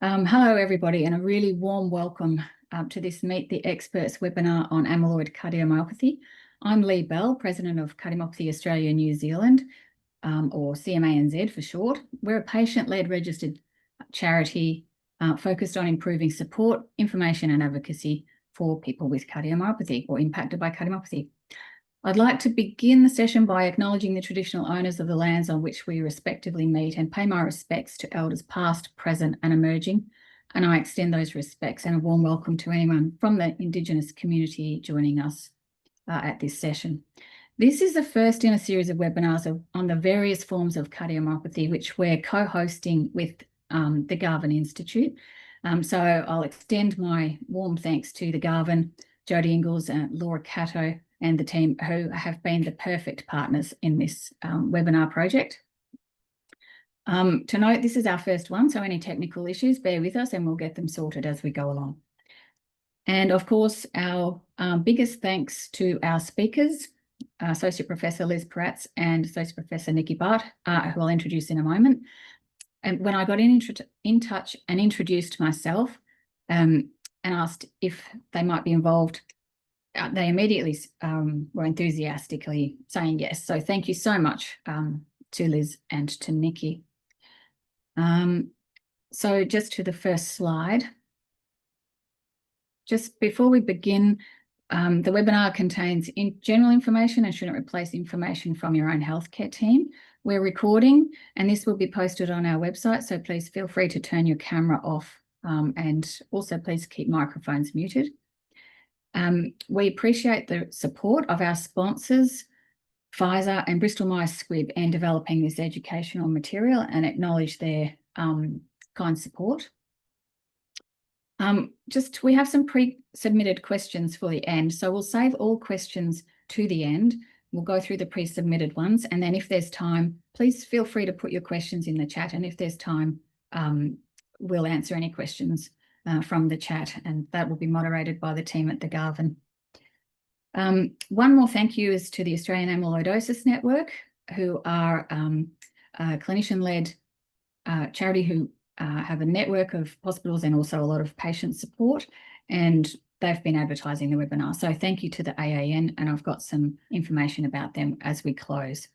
Hello, everybody, and a really warm welcome to this Meet the Experts webinar on amyloid cardiomyopathy. I'm Lee Bell, President of Cardiomyopathy Australia New Zealand, or CMANZ for short. We're a patient-led registered charity focused on improving support, information and advocacy for people with cardiomyopathy or impacted by cardiomyopathy. I'd like to begin the session by acknowledging the traditional owners of the lands on which we respectively meet and pay my respects to elders past, present and emerging. And I extend those respects and a warm welcome to anyone from the Indigenous community joining us at this session. This is the first in a series of webinars on the various forms of cardiomyopathy, which we're co-hosting with the Garvin Institute. So I'll extend my warm thanks to the Garvin, Jodie Ingalls and Laura Cato, and the team who have been the perfect partners in this webinar project. To note, this is our first one, so any technical issues, bear with us and we'll get them sorted as we go along. And of course, our biggest thanks to our speakers, Associate Professor Liz Paratz and Associate Professor Nikki Bart, who I'll introduce in a moment. And when I got in touch and introduced myself and asked if they might be involved, they immediately were enthusiastically saying yes. So thank you so much to Liz and to Nikki. So just to the first slide. Just before we begin, the webinar contains general information and shouldn't replace information from your own healthcare team. We're recording and this will be posted on our website, so please feel free to turn your camera off and also please keep microphones muted. We appreciate the support of our sponsors, Pfizer and Bristol Myers Squibb, in developing this educational material and acknowledge their kind support. We have some pre-submitted questions for the end, so we'll save all questions to the end. We'll go through the pre-submitted ones, and then if there's time, please feel free to put your questions in the chat, and if there's time, we'll answer any questions from the chat, and that will be moderated by the team at the Garvin. One more thank you is to the Australian Amyloidosis Network, who are a clinician-led charity who have a network of hospitals and also a lot of patient support, and they've been advertising the webinar. So thank you to the AAN, and I've got some information about them as we close.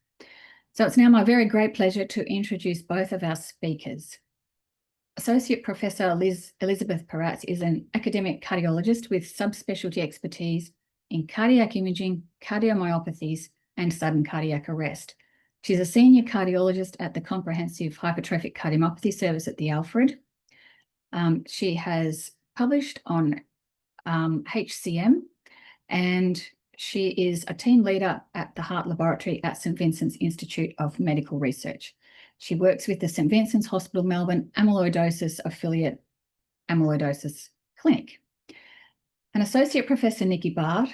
So it's now my very great pleasure to introduce both of our speakers. Associate Professor Elizabeth Paratz is an academic cardiologist with subspecialty expertise in cardiac imaging, cardiomyopathies, and sudden cardiac arrest. She's a senior cardiologist at the Comprehensive Hypertrophic Cardiomyopathy Service at the Alfred. She has published on HCM, and she is a team leader at the Heart Laboratory at St Vincent's Institute of Medical Research. She works with the St Vincent's Hospital Melbourne Amyloidosis Affiliate Amyloidosis Clinic. An Associate Professor Nikki Bart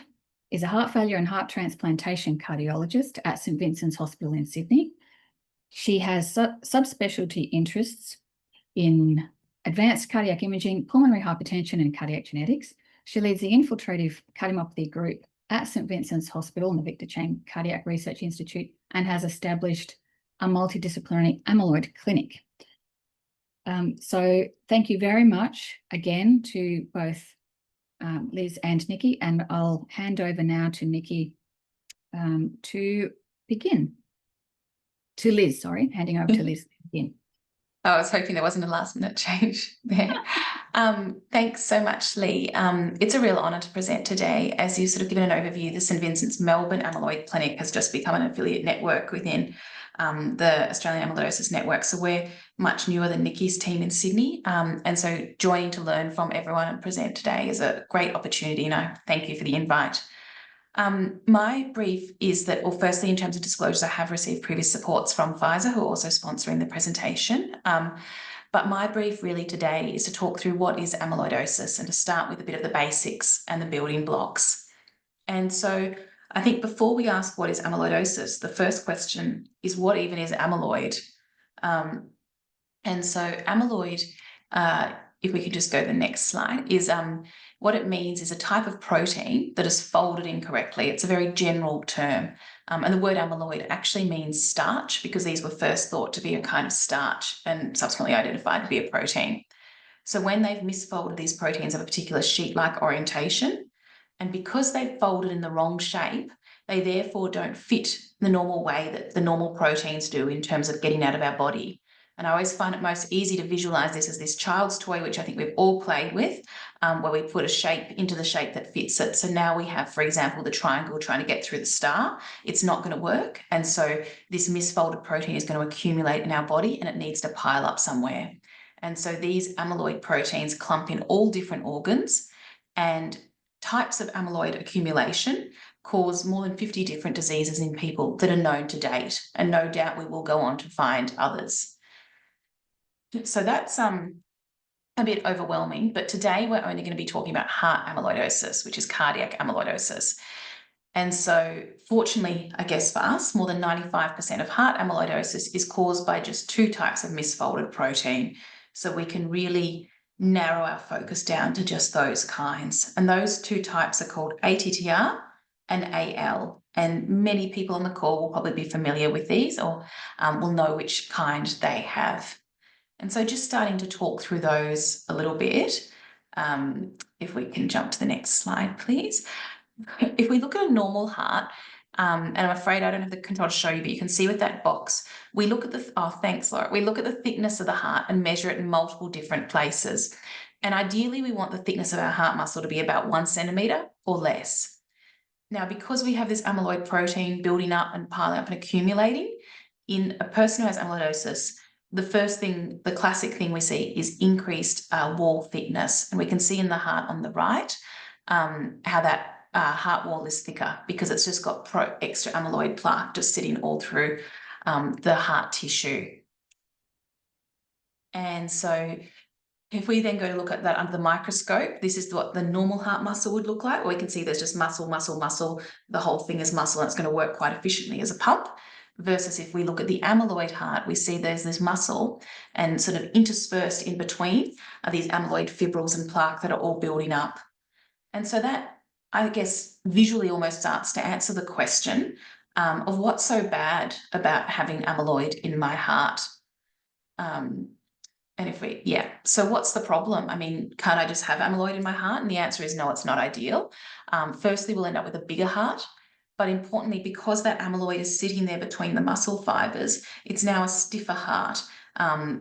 is a heart failure and heart transplantation cardiologist at St Vincent's Hospital in Sydney. She has subspecialty interests in advanced cardiac imaging, pulmonary hypertension and cardiac genetics. She leads the infiltrative cardiomyopathy group at St Vincent's Hospital and the Victor Chang Cardiac Research Institute, and has established a multidisciplinary amyloid clinic. So thank you very much again to both Liz and Nikki, and I'll hand over now to Nikki to begin. To Liz, sorry, handing over to Liz to begin. I was hoping there wasn't a last minute change there. Thanks so much, Lee. It's a real honour to present today. As you've sort of given an overview, the St Vincent's Melbourne Amyloid Clinic has just become an affiliate network within the Australian Amyloidosis Network. So we're much newer than Nikki's team in Sydney. And so joining to learn from everyone and present today is a great opportunity, and I thank you for the invite. My brief is that, well, firstly, in terms of disclosures, I have received previous supports from Pfizer, who are also sponsoring the presentation. But my brief really today is to talk through what is amyloidosis and to start with a bit of the basics and the building blocks. And so I think before we ask what is amyloidosis, the first question is what even is amyloid? And so amyloid, if we could just go to the next slide, is what it means is a type of protein that is folded incorrectly. It's a very general term. And the word amyloid actually means starch, because these were first thought to be a kind of starch and subsequently identified to be a protein. So when they've misfolded these proteins of a particular sheet-like orientation, and because they've folded in the wrong shape, they therefore don't fit the normal way that the normal proteins do in terms of getting out of our body. And I always find it most easy to visualize this as this child's toy, which I think we've all played with, where we put a shape into the shape that fits it. So now we have, for example, the triangle trying to get through the star. It's not going to work. And so this misfolded protein is going to accumulate in our body and it needs to pile up somewhere. And so these amyloid proteins clump in all different organs, and types of amyloid accumulation cause more than 50 different diseases in people that are known to date. And no doubt we will go on to find others. So that's a bit overwhelming, but today we're only going to be talking about heart amyloidosis, which is cardiac amyloidosis. And so fortunately, I guess for us, more than 95% of heart amyloidosis is caused by just two types of misfolded protein. So we can really narrow our focus down to just those kinds. And those two types are called ATTR and AL. And many people on the call will probably be familiar with these or will know which kind they have. And so just starting to talk through those a little bit, if we can jump to the next slide, please. If we look at a normal heart, and I'm afraid I don't have the control to show you, but you can see with that box, we look at the, oh, thanks, Laura. We look at the thickness of the heart and measure it in multiple different places. And ideally, we want the thickness of our heart muscle to be about 1 centimetre or less. Now, because we have this amyloid protein building up and piling up and accumulating, in a person who has amyloidosis, the first thing, the classic thing we see is increased wall thickness. And we can see in the heart on the right how that heart wall is thicker because it's just got extra amyloid plaque just sitting all through the heart tissue. And so if we then go to look at that under the microscope, this is what the normal heart muscle would look like. We can see there's just muscle, muscle, muscle. The whole thing is muscle and it's going to work quite efficiently as a pump. Versus if we look at the amyloid heart, we see there's this muscle and sort of interspersed in between are these amyloid fibrils and plaque that are all building up. And so that, I guess, visually almost starts to answer the question of what's so bad about having amyloid in my heart. And if we, yeah, so what's the problem? I mean, can't I just have amyloid in my heart? And the answer is no, it's not ideal. Firstly, we'll end up with a bigger heart. But importantly, because that amyloid is sitting there between the muscle fibers, it's now a stiffer heart.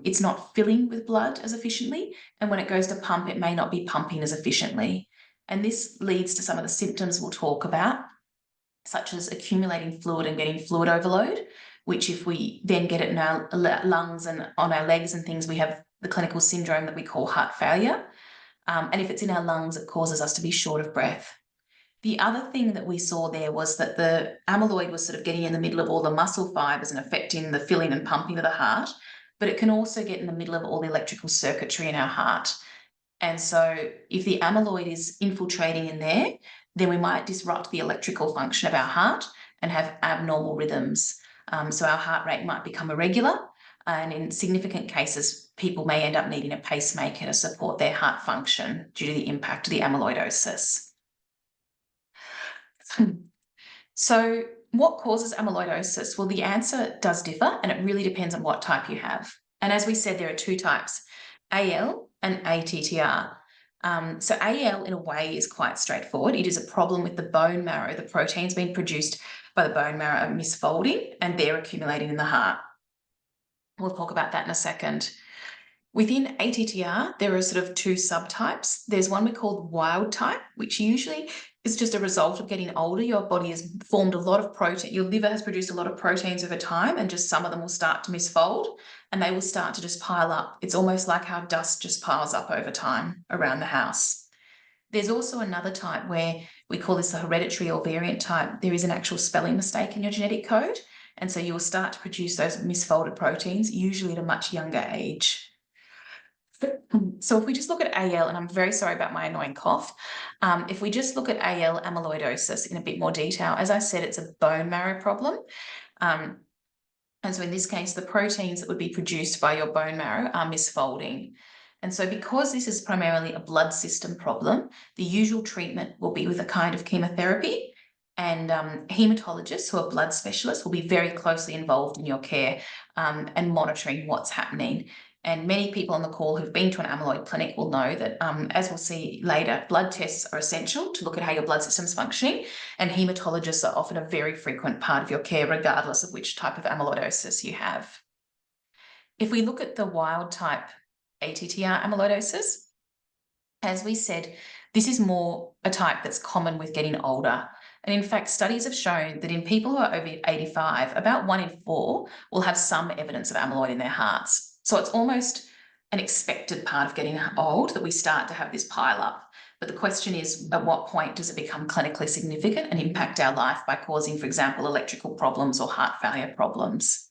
It's not filling with blood as efficiently. And when it goes to pump, it may not be pumping as efficiently. And this leads to some of the symptoms we'll talk about, such as accumulating fluid and getting fluid overload, which if we then get it in our lungs and on our legs and things, we have the clinical syndrome that we call heart failure. And if it's in our lungs, it causes us to be short of breath. The other thing that we saw there was that the amyloid was sort of getting in the middle of all the muscle fibers and affecting the filling and pumping of the heart, but it can also get in the middle of all the electrical circuitry in our heart. And so if the amyloid is infiltrating in there, then we might disrupt the electrical function of our heart and have abnormal rhythms. So our heart rate might become irregular, and in significant cases, people may end up needing a pacemaker to support their heart function due to the impact of the amyloidosis. So what causes amyloidosis? Well, the answer does differ, and it really depends on what type you have. And as we said, there are two types, AL and ATTR. So AL, in a way, is quite straightforward. It is a problem with the bone marrow. The proteins being produced by the bone marrow are misfolding, and they're accumulating in the heart. We'll talk about that in a second. Within ATTR, there are sort of two subtypes. There's one we call wild type, which usually is just a result of getting older. Your body has formed a lot of protein. Your liver has produced a lot of proteins over time, and just some of them will start to misfold and they will start to just pile up. It's almost like how dust just piles up over time around the house. There's also another type where we call this the hereditary or variant type. There is an actual spelling mistake in your genetic code, and so you will start to produce those misfolded proteins, usually at a much younger age. So if we just look at AL, and I'm very sorry about my annoying cough, if we just look at AL amyloidosis in a bit more detail, as I said, it's a bone marrow problem. And so in this case, the proteins that would be produced by your bone marrow are misfolding. And so because this is primarily a blood system problem, the usual treatment will be with a kind of chemotherapy, and haematologists who are blood specialists will be very closely involved in your care and monitoring what's happening. And many people on the call who've been to an amyloid clinic will know that, as we'll see later, blood tests are essential to look at how your blood system's functioning, and haematologists are often a very frequent part of your care, regardless of which type of amyloidosis you have. If we look at the wild type ATTR amyloidosis, as we said, this is more a type that's common with getting older. And in fact, studies have shown that in people who are over 85, about 1 in 4 will have some evidence of amyloid in their hearts. So it's almost an expected part of getting old that we start to have this pile up. But the question is, at what point does it become clinically significant and impact our life by causing, for example, electrical problems or heart failure problems?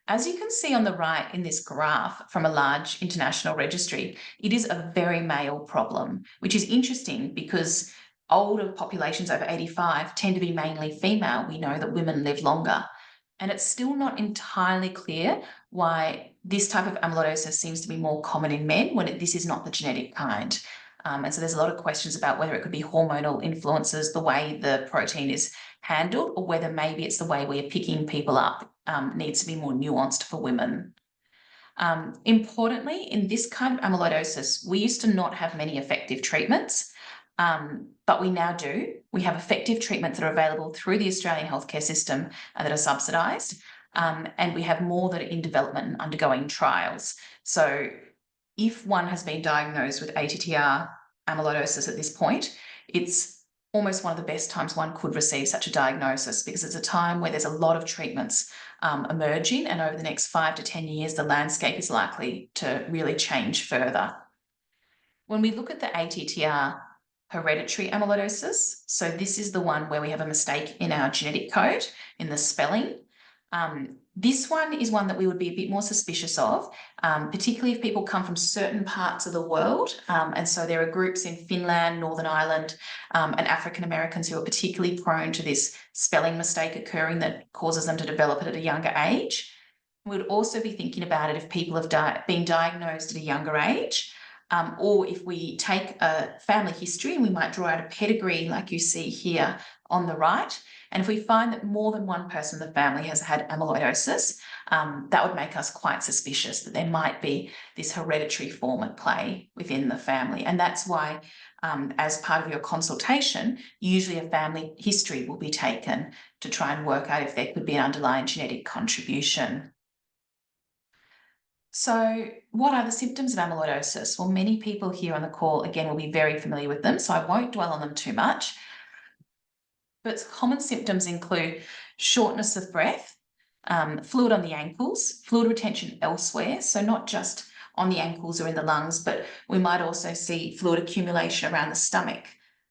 As you can see on the right in this graph from a large international registry, it is a very male problem, which is interesting because older populations over 85 tend to be mainly female. We know that women live longer. And it's still not entirely clear why this type of amyloidosis seems to be more common in men when this is not the genetic kind. And so there's a lot of questions about whether it could be hormonal influences, the way the protein is handled, or whether maybe it's the way we're picking people up needs to be more nuanced for women. Importantly, in this kind of amyloidosis, we used to not have many effective treatments, but we now do. We have effective treatments that are available through the Australian healthcare system that are subsidised, and we have more that are in development and undergoing trials. So if one has been diagnosed with ATTR amyloidosis at this point, it's almost one of the best times one could receive such a diagnosis, because it's a time where there's a lot of treatments emerging, and over the next 5 to 10 years, the landscape is likely to really change further. When we look at the ATTR hereditary amyloidosis, so this is the one where we have a mistake in our genetic code in the spelling. This one is one that we would be a bit more suspicious of, particularly if people come from certain parts of the world. And so there are groups in Finland, Northern Ireland, and African Americans who are particularly prone to this spelling mistake occurring that causes them to develop it at a younger age. We would also be thinking about it if people have been diagnosed at a younger age, or if we take a family history and we might draw out a pedigree like you see here on the right. And if we find that more than one person in the family has had amyloidosis, that would make us quite suspicious that there might be this hereditary form at play within the family. And that's why, as part of your consultation, usually a family history will be taken to try and work out if there could be an underlying genetic contribution. So what are the symptoms of amyloidosis? Well, many people here on the call, again, will be very familiar with them, so I won't dwell on them too much. But common symptoms include shortness of breath, fluid on the ankles, fluid retention elsewhere, so not just on the ankles or in the lungs, but we might also see fluid accumulation around the stomach,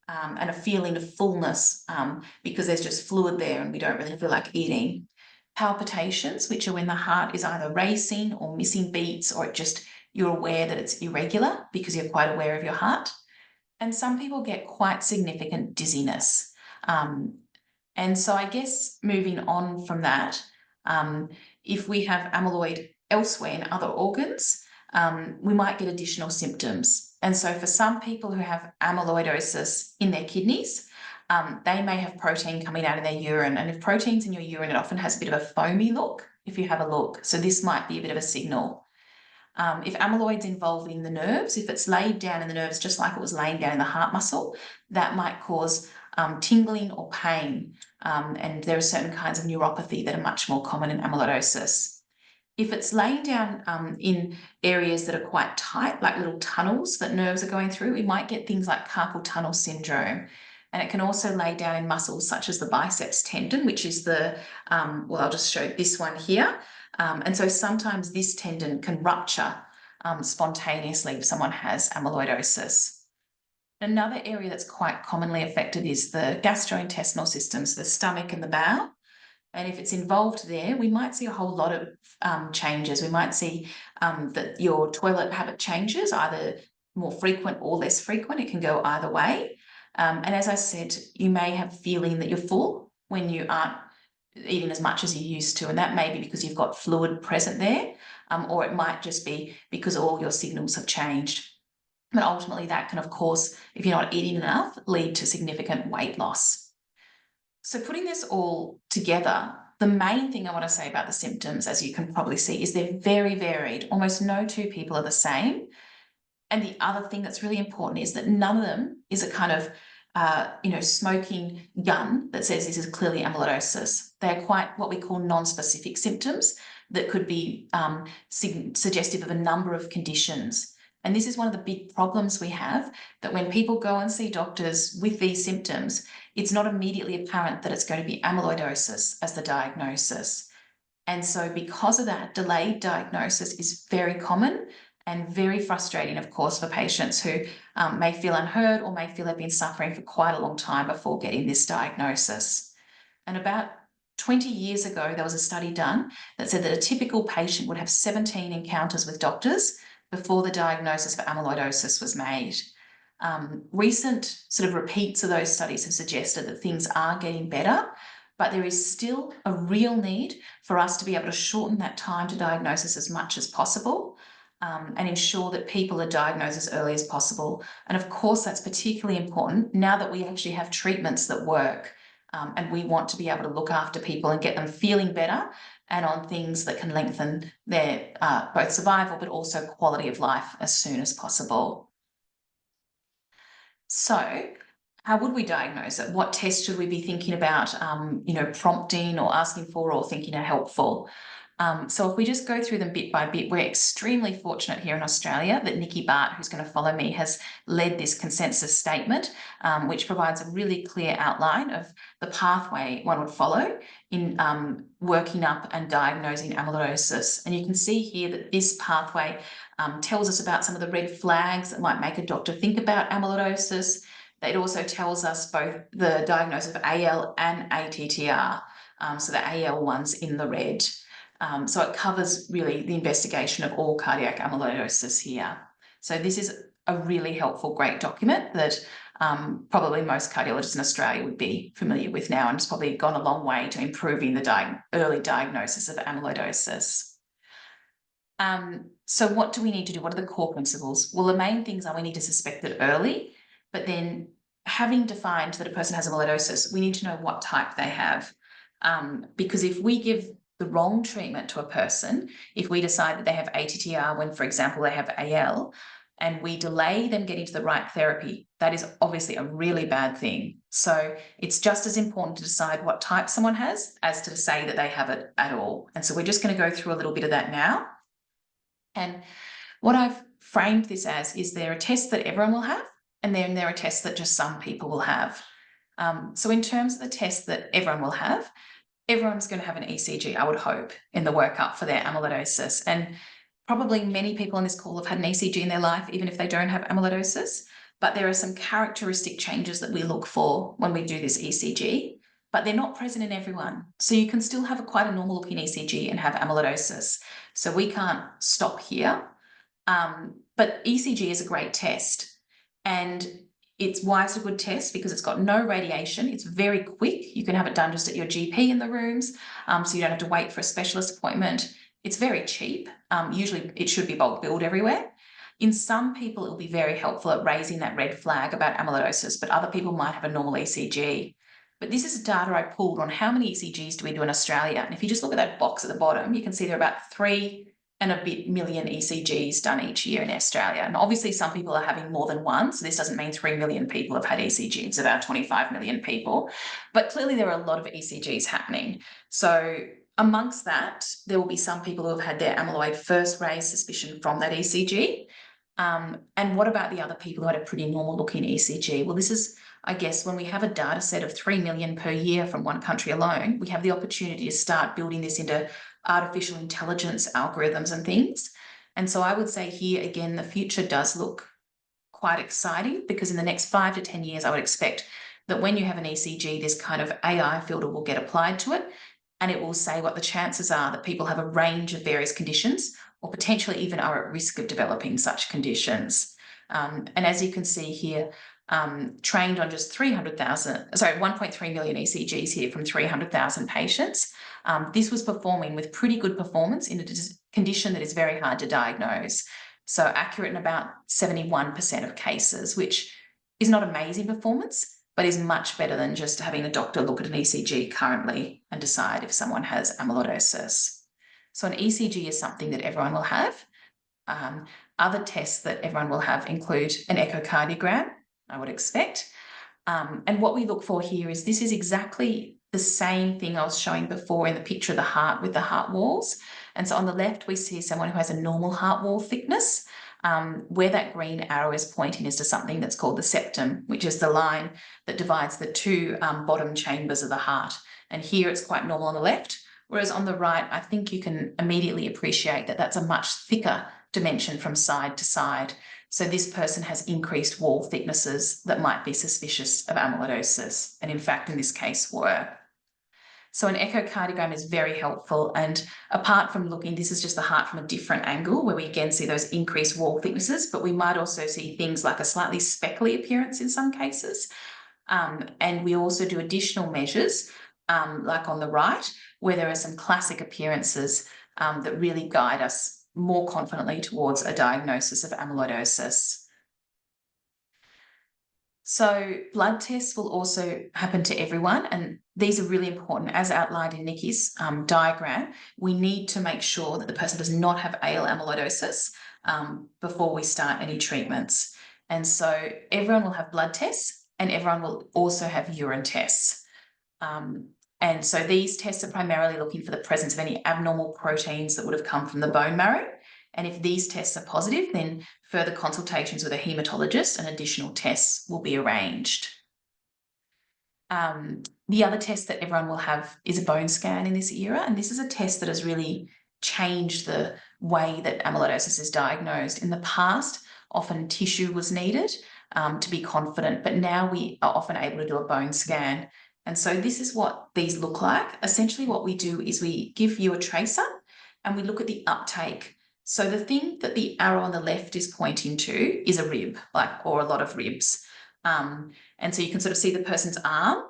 and a feeling of fullness because there's just fluid there and we don't really feel like eating. Palpitations, which are when the heart is either racing or missing beats, or you're aware that it's irregular because you're quite aware of your heart. And some people get quite significant dizziness. And so I guess moving on from that, if we have amyloid elsewhere in other organs, we might get additional symptoms. And so for some people who have amyloidosis in their kidneys, they may have protein coming out of their urine. And if protein's in your urine, it often has a bit of a foamy look if you have a look. So this might be a bit of a signal. If amyloid's involved in the nerves, if it's laid down in the nerves just like it was laying down in the heart muscle, that might cause tingling or pain. And there are certain kinds of neuropathy that are much more common in amyloidosis. If it's laying down in areas that are quite tight, like little tunnels that nerves are going through, we might get things like carpal tunnel syndrome. And it can also lay down in muscles such as the biceps tendon, which is well, I'll just show this one here. And so sometimes this tendon can rupture spontaneously if someone has amyloidosis. Another area that's quite commonly affected is the gastrointestinal systems, the stomach and the bowel. And if it's involved there, we might see a whole lot of changes. We might see that your toilet habit changes, either more frequent or less frequent. It can go either way. And as I said, you may have feeling that you're full when you aren't eating as much as you used to, and that may be because you've got fluid present there, or it might just be because all your signals have changed. But ultimately that can, of course, if you're not eating enough, lead to significant weight loss. So putting this all together, The main thing I want to say about the symptoms, as you can probably see, is they're very varied. Almost no two people are the same. And the other thing that's really important is that none of them is a kind of smoking gun that says this is clearly amyloidosis. They're quite what we call non-specific symptoms that could be suggestive of a number of conditions. And this is one of the big problems we have, that when people go and see doctors with these symptoms, it's not immediately apparent that it's going to be amyloidosis as the diagnosis. And so because of that, delayed diagnosis is very common and very frustrating, of course, for patients who may feel unheard or may feel they've been suffering for quite a long time before getting this diagnosis. And about 20 years ago, there was a study done that said that a typical patient would have 17 encounters with doctors before the diagnosis for amyloidosis was made. Recent sort of repeats of those studies have suggested that things are getting better, but there is still a real need for us to be able to shorten that time to diagnosis as much as possible. And ensure that people are diagnosed as early as possible. And of course, that's particularly important now that we actually have treatments that work, and we want to be able to look after people and get them feeling better and on things that can lengthen their both survival but also quality of life as soon as possible. So how would we diagnose it? What tests should we be thinking about, prompting or asking for or thinking are helpful? So if we just go through them bit by bit, we're extremely fortunate here in Australia that Nikki Bart, who's going to follow me, has led this consensus statement, which provides a really clear outline of the pathway one would follow in working up and diagnosing amyloidosis. And you can see here that this pathway tells us about some of the red flags that might make a doctor think about amyloidosis. It also tells us both the diagnosis of AL and ATTR, so the AL one's in the red. So it covers really the investigation of all cardiac amyloidosis here. So this is a really helpful, great document that probably most cardiologists in Australia would be familiar with now, and it's probably gone a long way to improving the early diagnosis of amyloidosis. So what do we need to do? What are the core principles? Well, the main things are we need to suspect it early, but then having defined that a person has amyloidosis, we need to know what type they have. Because if we give the wrong treatment to a person, if we decide that they have ATTR when, for example, they have AL, and we delay them getting to the right therapy, that is obviously a really bad thing. So it's just as important to decide what type someone has as to say that they have it at all. And so we're just going to go through a little bit of that now. And what I've framed this as is there a test that everyone will have, and then there are tests that just some people will have. So in terms of the test that everyone will have, everyone's going to have an ECG, I would hope, in the workup for their amyloidosis. And probably many people on this call have had an ECG in their life, even if they don't have amyloidosis. But there are some characteristic changes that we look for when we do this ECG, but they're not present in everyone. So you can still have quite a normal looking ECG and have amyloidosis. So we can't stop here. But ECG is a great test. And why it's a good test, because it's got no radiation. It's very quick. You can have it done just at your GP in the rooms, so you don't have to wait for a specialist appointment. It's very cheap. Usually it should be bulk billed everywhere. In some people, it will be very helpful at raising that red flag about amyloidosis, but other people might have a normal ECG. But this is data I pulled on how many ECGs do we do in Australia. And if you just look at that box at the bottom, you can see there are about 3 and a bit million ECGs done each year in Australia. And obviously some people are having more than one. So this doesn't mean 3 million people have had ECGs. It's about 25 million people. But clearly there are a lot of ECGs happening. So amongst that, there will be some people who have had their amyloid first raised suspicion from that ECG. And what about the other people who had a pretty normal looking ECG? Well, this is, I guess, when we have a data set of 3 million per year from one country alone, we have the opportunity to start building this into artificial intelligence algorithms and things. And so I would say here, again, the future does look quite exciting, because in the next 5 to 10 years, I would expect that when you have an ECG, this kind of AI filter will get applied to it, and it will say what the chances are that people have a range of various conditions or potentially even are at risk of developing such conditions. And as you can see here, trained on just 1.3 million ECGs here from 300,000 patients. This was performing with pretty good performance in a condition that is very hard to diagnose. So accurate in about 71% of cases, which is not amazing performance, but is much better than just having a doctor look at an ECG currently and decide if someone has amyloidosis. So an ECG is something that everyone will have. Other tests that everyone will have include an echocardiogram, I would expect. And what we look for here is this is exactly the same thing I was showing before in the picture of the heart with the heart walls. And so on the left, we see someone who has a normal heart wall thickness. Where that green arrow is pointing is to something that's called the septum, which is the line that divides the two bottom chambers of the heart. And here it's quite normal on the left, whereas on the right, I think you can immediately appreciate that that's a much thicker dimension from side to side. So this person has increased wall thicknesses that might be suspicious of amyloidosis, and in fact, in this case, were. So an echocardiogram is very helpful. And apart from looking, this is just the heart from a different angle where we again see those increased wall thicknesses, but we might also see things like a slightly speckly appearance in some cases. And we also do additional measures, like on the right, where there are some classic appearances that really guide us more confidently towards a diagnosis of amyloidosis. So blood tests will also happen to everyone, and these are really important. As outlined in Nikki's diagram, we need to make sure that the person does not have AL amyloidosis before we start any treatments. And so everyone will have blood tests, and everyone will also have urine tests. And so these tests are primarily looking for the presence of any abnormal proteins that would have come from the bone marrow. And if these tests are positive, then further consultations with a haematologist and additional tests will be arranged. The other test that everyone will have is a bone scan in this era. And this is a test that has really changed the way that amyloidosis is diagnosed. In the past, often tissue was needed to be confident, but now we are often able to do a bone scan. And so this is what these look like. Essentially what we do is we give you a tracer and we look at the uptake. So the thing that the arrow on the left is pointing to is a rib, or a lot of ribs. And so you can sort of see the person's arm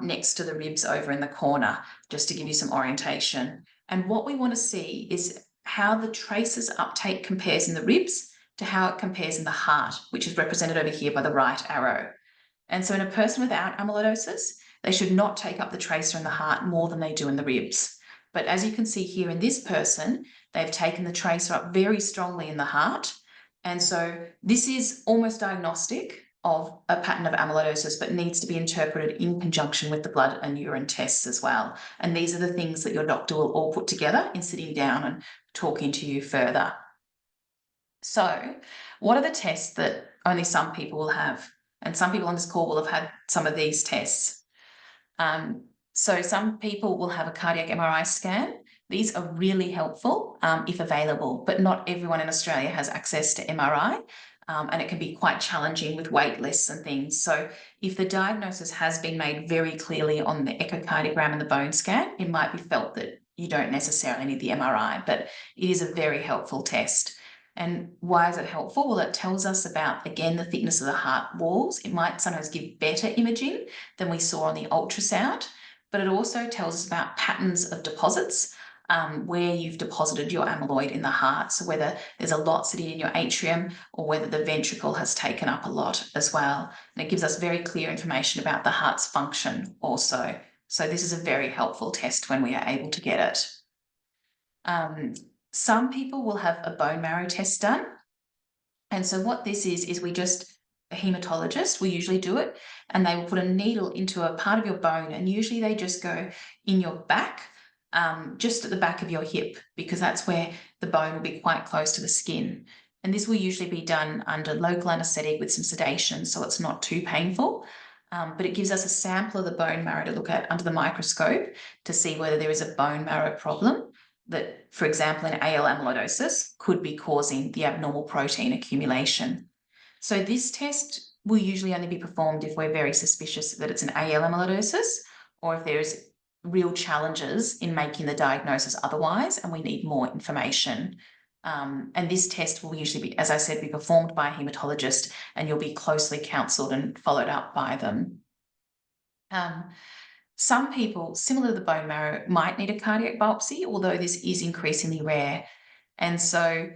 next to the ribs over in the corner, just to give you some orientation. And what we want to see is how the tracer's uptake compares in the ribs to how it compares in the heart, which is represented over here by the right arrow. And so in a person without amyloidosis, they should not take up the tracer in the heart more than they do in the ribs. But as you can see here in this person, they've taken the tracer up very strongly in the heart. And so this is almost diagnostic of a pattern of amyloidosis, but needs to be interpreted in conjunction with the blood and urine tests as well. And these are the things that your doctor will all put together in sitting down and talking to you further. So what are the tests that only some people will have? And some people on this call will have had some of these tests. So some people will have a cardiac MRI scan. These are really helpful if available, but not everyone in Australia has access to MRI, and it can be quite challenging with wait lists and things. So if the diagnosis has been made very clearly on the echocardiogram and the bone scan, it might be felt that you don't necessarily need the MRI, but it is a very helpful test. And why is it helpful? Well, it tells us about, again, the thickness of the heart walls. It might sometimes give better imaging than we saw on the ultrasound, but it also tells us about patterns of deposits, where you've deposited your amyloid in the heart. So whether there's a lot sitting in your atrium or whether the ventricle has taken up a lot as well. And it gives us very clear information about the heart's function also. So this is a very helpful test when we are able to get it. Some people will have a bone marrow test done. And so what this is a haematologist will usually do it, and they will put a needle into a part of your bone, and usually they just go in your back, just at the back of your hip, because that's where the bone will be quite close to the skin. And this will usually be done under local anaesthetic with some sedation, so it's not too painful. But it gives us a sample of the bone marrow to look at under the microscope to see whether there is a bone marrow problem that, for example, in AL amyloidosis, could be causing the abnormal protein accumulation. So this test will usually only be performed if we're very suspicious that it's an AL amyloidosis, or if there's real challenges in making the diagnosis otherwise and we need more information. And this test will usually be, as I said, be performed by a haematologist, and you'll be closely counselled and followed up by them. Some people, similar to the bone marrow, might need a cardiac biopsy, although this is increasingly rare. And so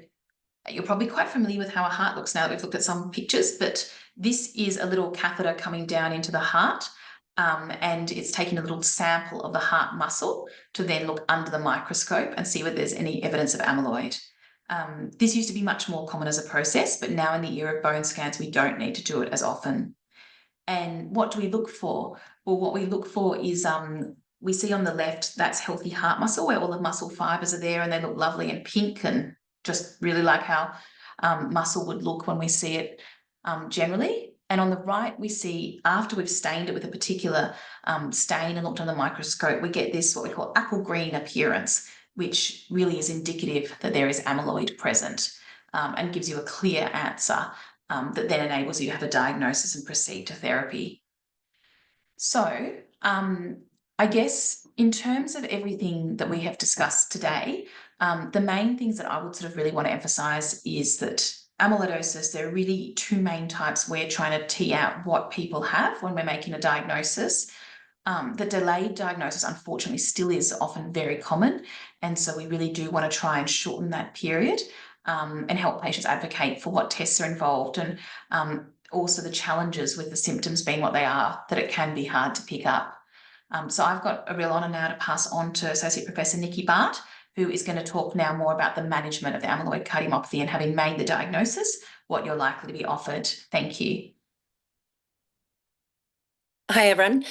You're probably quite familiar with how a heart looks now that we've looked at some pictures, but this is a little catheter coming down into the heart, and it's taking a little sample of the heart muscle to then look under the microscope and see whether there's any evidence of amyloid. This used to be much more common as a process, but now in the era of bone scans, we don't need to do it as often. And what do we look for? Well, what we look for is we see on the left, that's healthy heart muscle, where all the muscle fibers are there and they look lovely and pink and just really like how muscle would look when we see it generally. And on the right, we see after we've stained it with a particular stain and looked on the microscope, we get this what we call apple green appearance, which really is indicative that there is amyloid present, and gives you a clear answer that then enables you to have a diagnosis and proceed to therapy. So I guess in terms of everything that we have discussed today, the main things that I would sort of really want to emphasize is that amyloidosis, there are really two main types. We're trying to tee out what people have when we're making a diagnosis. The delayed diagnosis, unfortunately, still is often very common. And so we really do want to try and shorten that period and help patients advocate for what tests are involved, and also the challenges with the symptoms being what they are, that it can be hard to pick up. So I've got a real honour now to pass on to Associate Professor Nikki Bart, who is going to talk now more about the management of the amyloid cardiomyopathy and, having made the diagnosis, what you're likely to be offered. Thank you. Hi, everyone.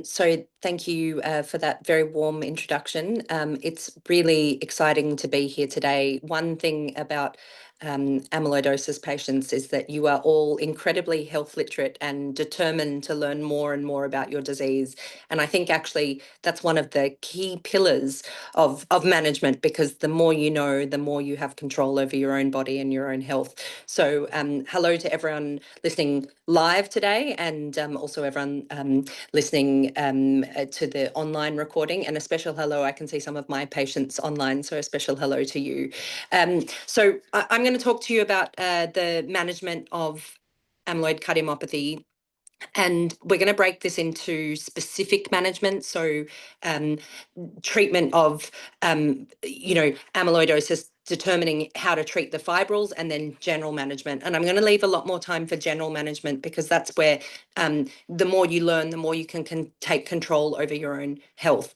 So thank you for that very warm introduction. It's really exciting to be here today. One thing about amyloidosis patients is that you are all incredibly health literate and determined to learn more and more about your disease. And I think actually that's one of the key pillars of management, because the more you know, the more you have control over your own body and your own health. So hello to everyone listening live today, and also everyone listening to the online recording, and a special hello. I can see some of my patients online, so a special hello to you. So I'm going to talk to you about the management of amyloid cardiomyopathy. And we're going to break this into specific management. So treatment of, amyloidosis, determining how to treat the fibrils, and then general management. And I'm going to leave a lot more time for general management, because that's where the more you learn, the more you can take control over your own health.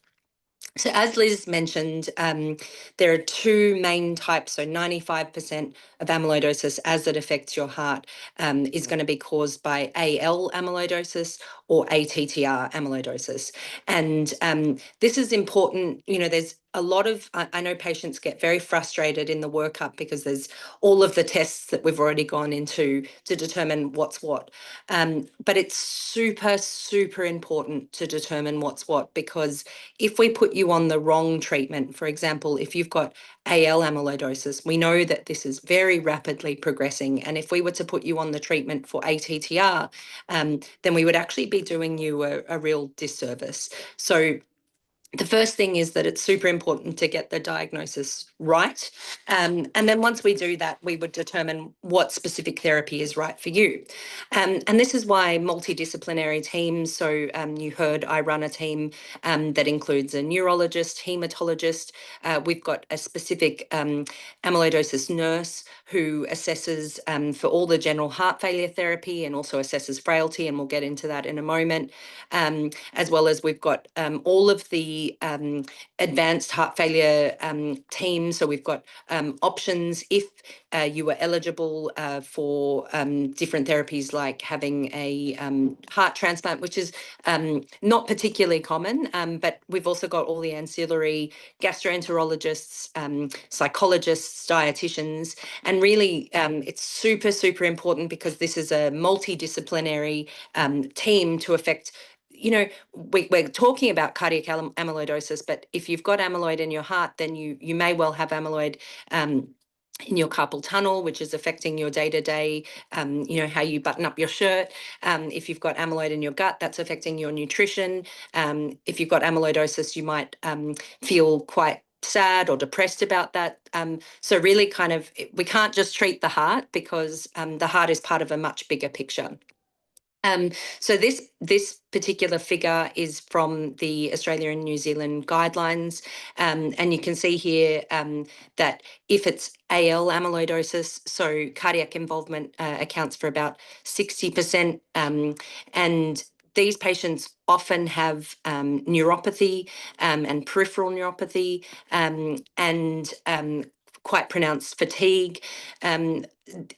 So as Liz mentioned, there are two main types. So 95% of amyloidosis, as it affects your heart, is going to be caused by AL amyloidosis or ATTR amyloidosis. And this is important. There's a lot of, I know patients get very frustrated in the workup because there's all of the tests that we've already gone into to determine what's what. But it's super, super important to determine what's what, because if we put you on the wrong treatment, for example, if you've got AL amyloidosis, we know that this is very rapidly progressing. And if we were to put you on the treatment for ATTR, then we would actually be doing you a real disservice. So the first thing is that it's super important to get the diagnosis right. And then once we do that, we would determine what specific therapy is right for you. And this is why multidisciplinary teams, so you heard I run a team that includes a neurologist, hematologist. We've got a specific amyloidosis nurse who assesses for all the general heart failure therapy and also assesses frailty, and we'll get into that in a moment. As well as we've got all of the advanced heart failure team. So we've got options if you were eligible for different therapies, like having a heart transplant, which is not particularly common, but we've also got all the ancillary gastroenterologists, psychologists, dietitians, and really it's super, super important, because this is a multidisciplinary team to affect. We're talking about cardiac amyloidosis, but if you've got amyloid in your heart, then you may well have amyloid in your carpal tunnel, which is affecting your day-to-day, how you button up your shirt. If you've got amyloid in your gut, that's affecting your nutrition. If you've got amyloidosis, you might feel quite sad or depressed about that. So really we can't just treat the heart, because the heart is part of a much bigger picture. So this particular figure is from the Australia and New Zealand guidelines, and you can see here that if it's AL amyloidosis, so cardiac involvement accounts for about 60%, and these patients often have neuropathy and peripheral neuropathy and quite pronounced fatigue.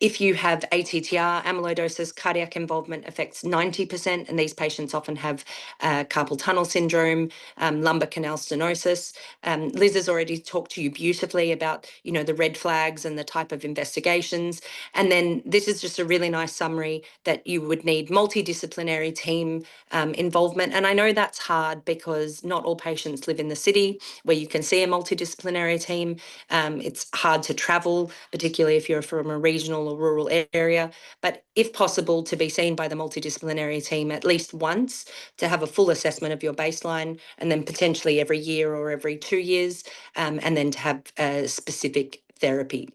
If you have ATTR amyloidosis, cardiac involvement affects 90%, and these patients often have carpal tunnel syndrome, lumbar canal stenosis. Liz has already talked to you beautifully about, you know, the red flags and the type of investigations. And then this is just a really nice summary that you would need multidisciplinary team involvement. And I know that's hard because not all patients live in the city where you can see a multidisciplinary team. It's hard to travel, particularly if you're from a regional or rural area, but if possible, to be seen by the multidisciplinary team at least once to have a full assessment of your baseline, and then potentially every year or every 2 years, and then to have a specific therapy.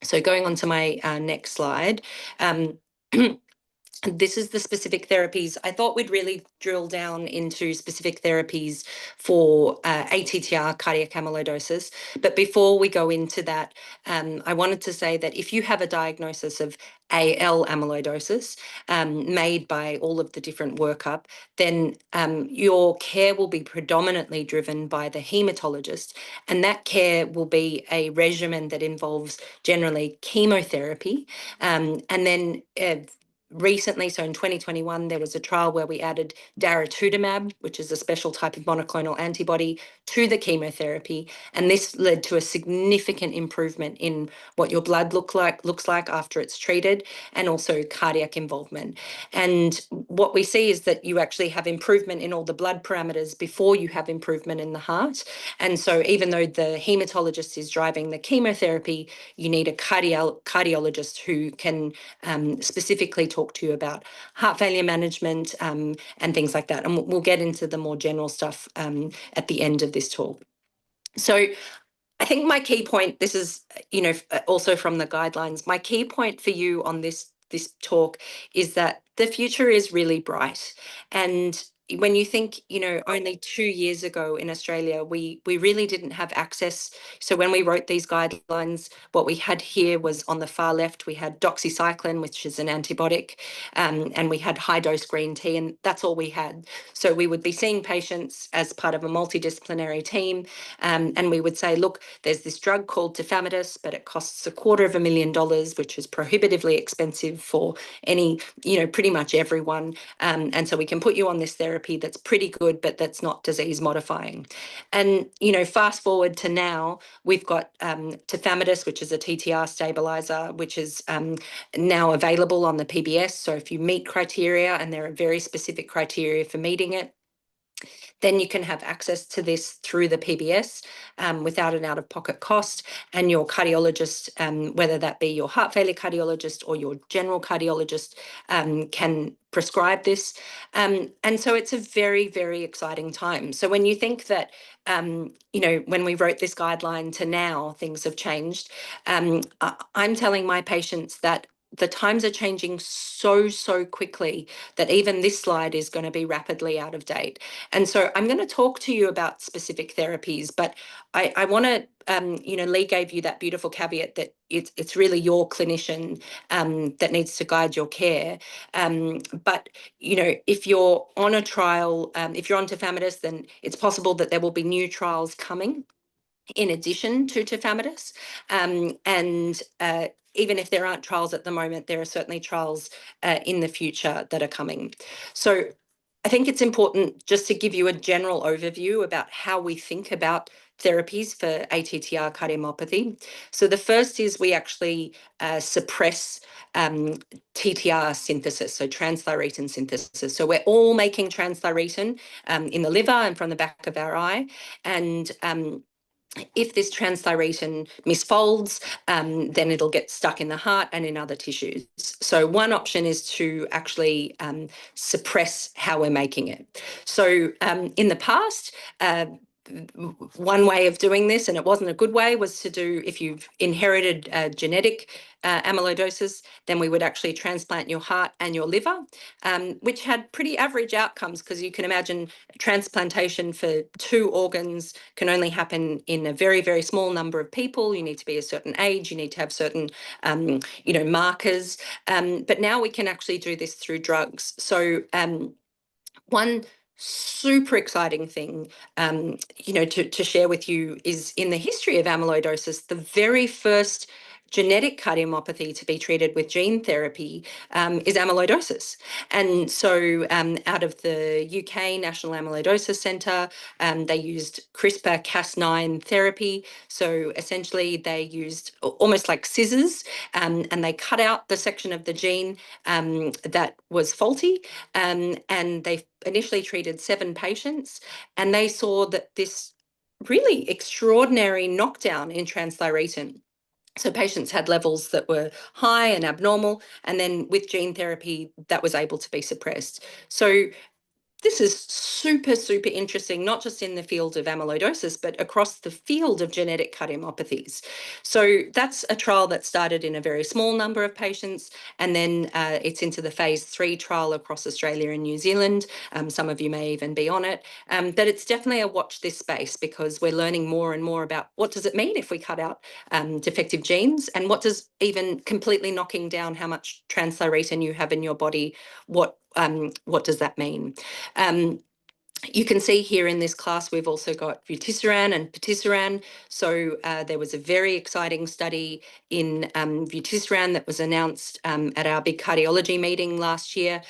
So going on to my next slide. This is the specific therapies. I thought we'd really drill down into specific therapies for ATTR cardiac amyloidosis. But before we go into that, I wanted to say that if you have a diagnosis of AL amyloidosis made by all of the different workup, then your care will be predominantly driven by the hematologist. And that care will be a regimen that involves generally chemotherapy and then recently, so in 2021, there was a trial where we added daratumumab, which is a special type of monoclonal antibody, to the chemotherapy, and this led to a significant improvement in what your blood looks like after it's treated, and also cardiac involvement. And what we see is that you actually have improvement in all the blood parameters before you have improvement in the heart. And so even though the hematologist is driving the chemotherapy, you need a cardiologist who can specifically talk to you about heart failure management and things like that. And we'll get into the more general stuff at the end of this talk. So I think my key point, this is, you know, also from the guidelines, my key point for you on this talk is that the future is really bright. And when you think, you know, only 2 years ago in Australia, we really didn't have access. So when we wrote these guidelines, what we had here was on the far left, we had doxycycline, which is an antibiotic, and we had high dose green tea, and that's all we had. So we would be seeing patients as part of a multidisciplinary team, and we would say, look, there's this drug called tafamidis, but it costs $250,000, which is prohibitively expensive for any, you know, pretty much everyone. And so we can put you on this therapy that's pretty good, but that's not disease modifying. And, you know, fast forward to now, we've got tafamidis, which is a TTR stabilizer, which is now available on the PBS. So if you meet criteria, and there are very specific criteria for meeting it, then you can have access to this through the PBS without an out-of-pocket cost, and your cardiologist, whether that be your heart failure cardiologist or your general cardiologist, can prescribe this. And so it's a very, very exciting time. So when you think that, you know, when we wrote this guideline to now, things have changed, I'm telling my patients that the times are changing so quickly that even this slide is going to be rapidly out of date. And so I'm going to talk to you about specific therapies, but I want to, you know, Lee gave you that beautiful caveat that it's really your clinician that needs to guide your care. But, you know, if you're on a trial, if you're on tafamidis, then it's possible that there will be new trials coming in addition to tafamidis. And even if there aren't trials at the moment, there are certainly trials in the future that are coming. So I think it's important just to give you a general overview about how we think about therapies for ATTR cardiomyopathy. So the first is we actually suppress TTR synthesis, so transthyretin synthesis. So we're all making transthyretin in the liver and from the back of our eye. And if this transthyretin misfolds, then it'll get stuck in the heart and in other tissues. So one option is to actually suppress how we're making it. So in the past, one way of doing this, and it wasn't a good way, was to do, if you've inherited genetic amyloidosis, then we would actually transplant your heart and your liver, which had pretty average outcomes, because you can imagine transplantation for 2 organs can only happen in a very, very small number of people. You need to be a certain age, you need to have certain, markers. But now we can actually do this through drugs. So one super exciting thing, to share with you is, in the history of amyloidosis, the very first genetic cardiomyopathy to be treated with gene therapy is amyloidosis. And so out of the UK National Amyloidosis Centre, they used CRISPR-Cas9 therapy. So essentially they used almost like scissors, and they cut out the section of the gene that was faulty, and they initially treated 7 patients, and they saw that this really extraordinary knockdown in transthyretin. So patients had levels that were high and abnormal, and then with gene therapy, that was able to be suppressed. So this is super, super interesting, not just in the field of amyloidosis, but across the field of genetic cardiomyopathies. So that's a trial that started in a very small number of patients, and then it's into the phase 3 trial across Australia and New Zealand. Some of you may even be on it. But it's definitely a watch this space, because we're learning more and more about what does it mean if we cut out defective genes, and what does even completely knocking down how much transthyretin you have in your body, what does that mean? You can see here in this class, we've also got vutrisiran and patisiran. So there was a very exciting study in vutrisiran that was announced at our big cardiology meeting last year,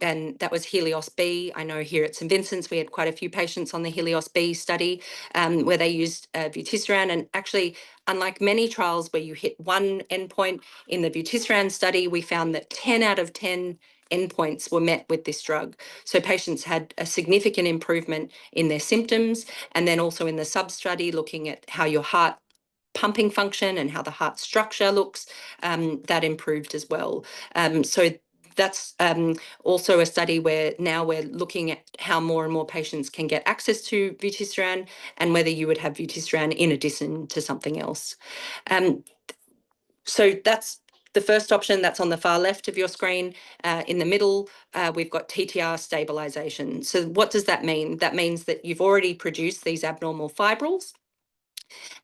and that was Helios B. I know here at St Vincent's we had quite a few patients on the Helios B study where they used vutrisiran, and actually, unlike many trials where you hit one endpoint, in the vutrisiran study we found that 10 out of 10 endpoints were met with this drug. So patients had a significant improvement in their symptoms, and then also in the sub-study looking at how your heart pumping function and how the heart structure looks, that improved as well. So that's also a study where now we're looking at how more and more patients can get access to vutrisiran, and whether you would have vutrisiran in addition to something else. So that's the first option, that's on the far left of your screen. In the middle, we've got TTR stabilization. So what does that mean? That means that you've already produced these abnormal fibrils,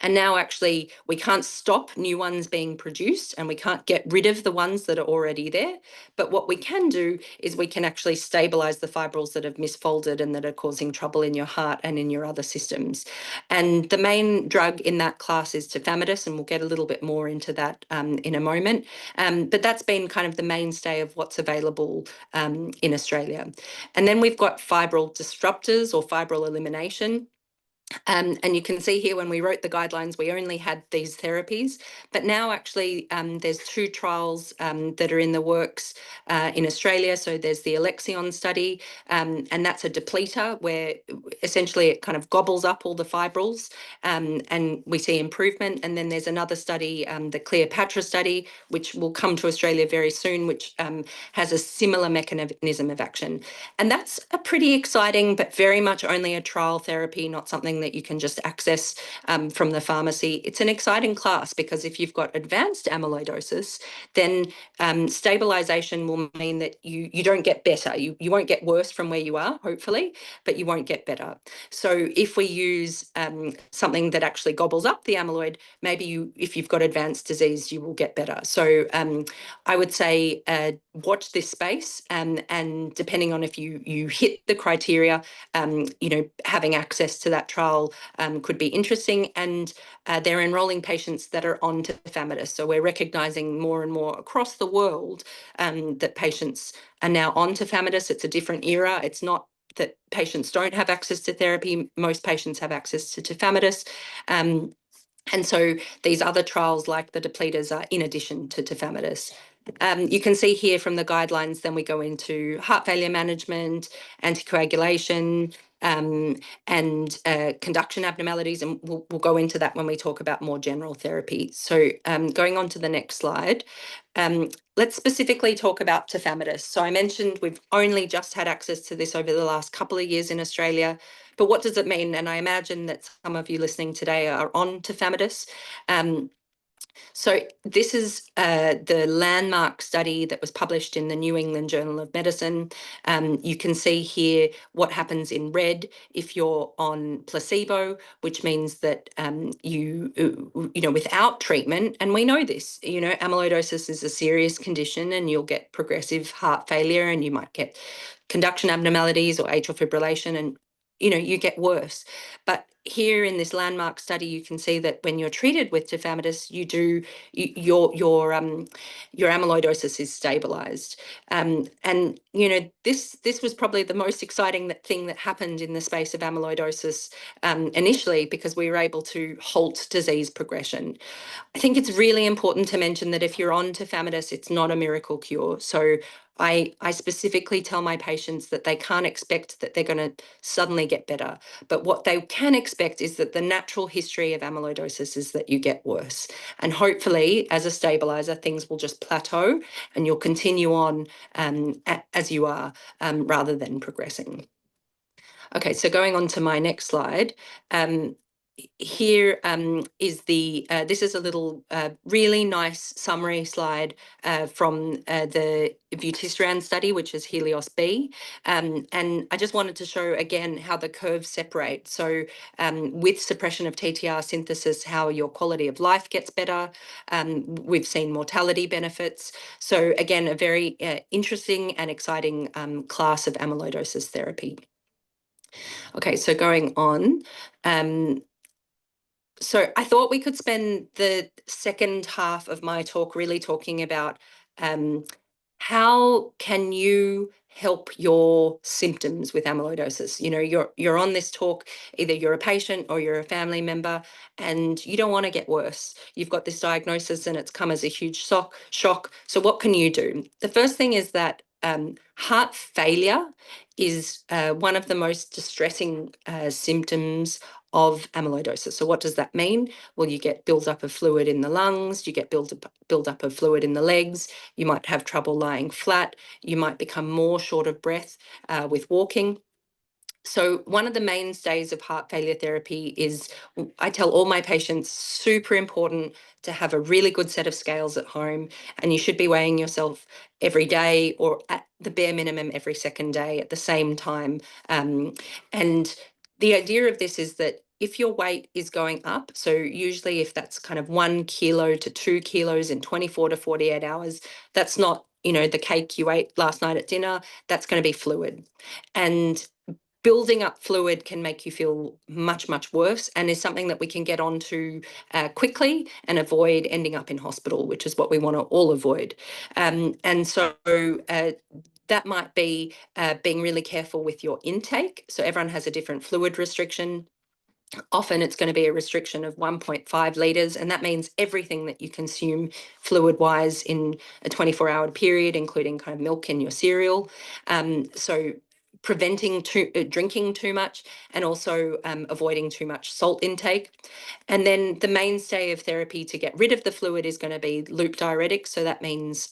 and now actually we can't stop new ones being produced, and we can't get rid of the ones that are already there. But what we can do is we can actually stabilize the fibrils that have misfolded and that are causing trouble in your heart and in your other systems. And the main drug in that class is tafamidis, and we'll get a little bit more into that in a moment. But that's been kind of the mainstay of what's available in Australia. And then we've got fibril disruptors or fibril elimination. And you can see here when we wrote the guidelines, we only had these therapies, but now actually there's 2 trials that are in the works in Australia. So there's the Alexion study, and that's a depleter where essentially it kind of gobbles up all the fibrils, and we see improvement. And then there's another study, the Cleopatra study, which will come to Australia very soon, which has a similar mechanism of action. And that's a pretty exciting, but very much only a trial therapy, not something that you can just access from the pharmacy. It's an exciting class, because if you've got advanced amyloidosis, then stabilization will mean that you don't get better. You won't get worse from where you are, hopefully, but you won't get better. So if we use something that actually gobbles up the amyloid, maybe if you've got advanced disease, you will get better. So I would say watch this space, and depending on if you hit the criteria, having access to that trial could be interesting. And they're enrolling patients that are on tafamidis. So we're recognising more and more across the world that patients are now on tafamidis. It's a different era. It's not that patients don't have access to therapy. Most patients have access to tafamidis. And so these other trials like the depleters are in addition to tafamidis. You can see here from the guidelines, then we go into heart failure management, anticoagulation, and conduction abnormalities, and we'll go into that when we talk about more general therapy. So going on to the next slide, let's specifically talk about tafamidis. So I mentioned we've only just had access to this over the last couple of years in Australia, But what does it mean? And I imagine that some of you listening today are on tafamidis. So this is the landmark study that was published in the New England Journal of Medicine. You can see here what happens in red if you're on placebo, which means that without treatment, and we know this, amyloidosis is a serious condition and you'll get progressive heart failure and you might get conduction abnormalities or atrial fibrillation, and you get worse. But here in this landmark study, you can see that when you're treated with tafamidis, your amyloidosis is stabilized. And this was probably the most exciting thing that happened in the space of amyloidosis initially, because we were able to halt disease progression. I think it's really important to mention that if you're on tafamidis, it's not a miracle cure. So I specifically tell my patients that they can't expect that they're going to suddenly get better. But what they can expect is that the natural history of amyloidosis is that you get worse. And hopefully, as a stabilizer, things will just plateau and you'll continue on as you are rather than progressing. Okay, so going on to my next slide. Here is this is a little really nice summary slide from the vutrisiran study, which is Helios B. And I just wanted to show again how the curves separate. So with suppression of TTR synthesis, how your quality of life gets better. We've seen mortality benefits. So again, a very interesting and exciting class of amyloidosis therapy. Okay, so going on. So I thought we could spend the second half of my talk really talking about how can you help your symptoms with amyloidosis. You're on this talk, either you're a patient or you're a family member, and you don't want to get worse. You've got this diagnosis and it's come as a huge shock. So what can you do? The first thing is that heart failure is one of the most distressing symptoms of amyloidosis. So what does that mean? Well, you get buildup of fluid in the lungs, you get buildup of fluid in the legs, you might have trouble lying flat, you might become more short of breath with walking. So one of the mainstays of heart failure therapy is, I tell all my patients, super important to have a really good set of scales at home, and you should be weighing yourself every day, or at the bare minimum every second day at the same time. And the idea of this is that if your weight is going up, so usually if that's kind of 1 kilo to 2 kilos in 24 to 48 hours, that's not, the cake you ate last night at dinner, that's going to be fluid. And building up fluid can make you feel much, much worse, and is something that we can get onto quickly and avoid ending up in hospital, which is what we want to all avoid. And so that might be being really careful with your intake. So everyone has a different fluid restriction. Often it's going to be a restriction of 1.5 litres, and that means everything that you consume fluid-wise in a 24-hour period, including kind of milk in your cereal. So preventing drinking too much, and also avoiding too much salt intake. And then the mainstay of therapy to get rid of the fluid is going to be loop diuretics. So that means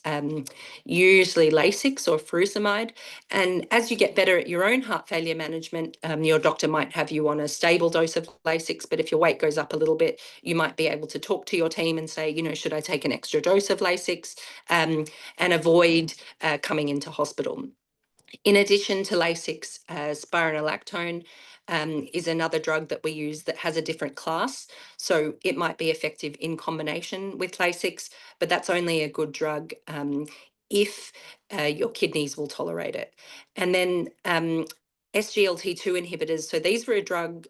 usually Lasix or furosemide. And as you get better at your own heart failure management, your doctor might have you on a stable dose of Lasix, but if your weight goes up a little bit, you might be able to talk to your team and say, should I take an extra dose of Lasix, and avoid coming into hospital. In addition to Lasix, spironolactone is another drug that we use that has a different class. So it might be effective in combination with Lasix, but that's only a good drug if your kidneys will tolerate it. And then SGLT2 inhibitors. So these were